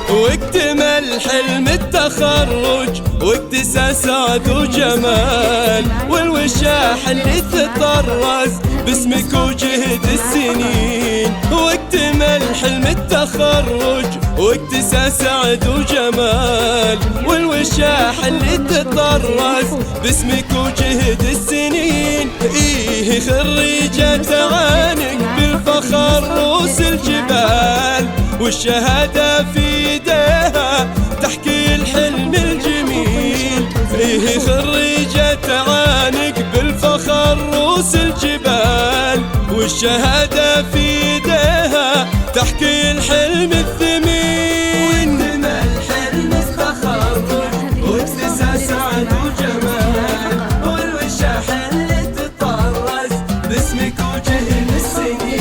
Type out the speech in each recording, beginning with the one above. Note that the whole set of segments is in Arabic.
واكتمل حلم التخرج واكتسى سعد وجمال، والوشاح اللي تطرز باسمك وجهد السنين. واكتمل حلم التخرج واكتسى سعد وجمال، والوشاح اللي تطرز باسمك وجهد السنين. ايه خريجة تعانق بالفخر رؤوس الجبال، والشهادة في ايديها تحكي الحلم الجميل. ايه خريجة تعانق بالفخر رؤوس الجبال، والشهادة في ايديها تحكي الحلم الثمين. واكتمل حلم التخرج واكتسى سعد وجمال، والوشاح اللي تطرز باسمك وجهد السنين.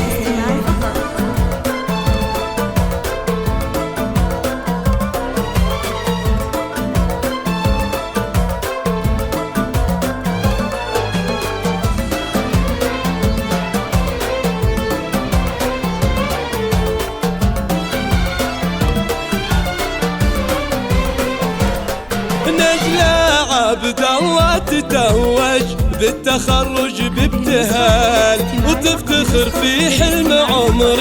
نجلة عبد الله تتوج بالتخرج بابتهال، وتفتخر في حلم عمر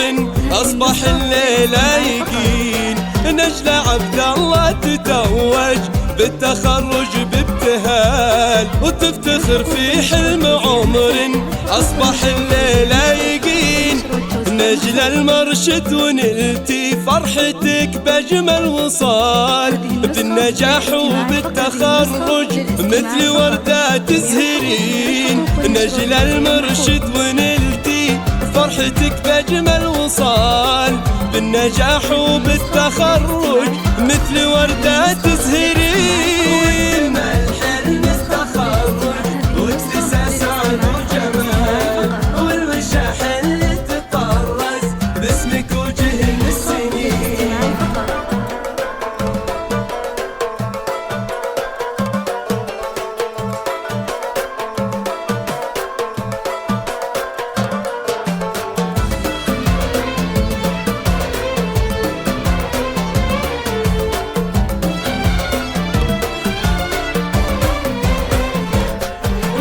أصبح الليلة يقين. نجلة عبد الله تتوج بالتخرج بابتهال، وتفتخر في حلم عمر أصبح الليلة يقين. نجلة المرشد ونلتي فرحتك بأجمل وصال، بالنجاح وبالتخرج مثل وردة تزهرين. نجلة المرشد ونلتي فرحتك بأجمل وصال، بالنجاح وبالتخرج مثل وردة تزهرين. الحلم التخرج واكتسى سعد وجمال، والوشاح اللي تطرز باسمك وجهد السنين.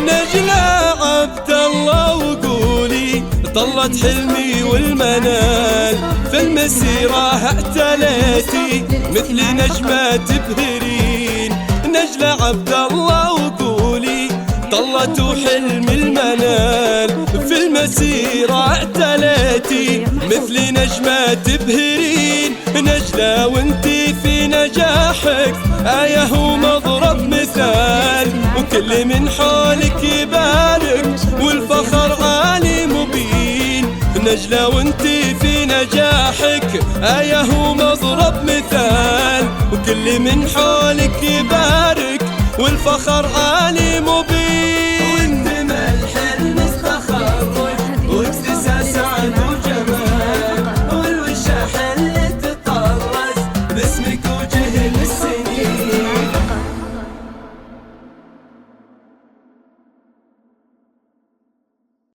نجلة عبد الله وقولي طلت حلمي والمنال، في المسيرة اعتليتي مثل نجمة تبهرين. نجلة عبد الله وقولي طلت حلم المنال، في المسيرة اعتليتي مثل نجمة تبهرين. نجلة وانتي في نجاحك آية ومضرب مثال، وكل من حولك يبارك والفخر عالي مبين. نجلة وانتي في نجاحك آية ومضرب مثال، وكل من حولك يبارك والفخر عالي مبين.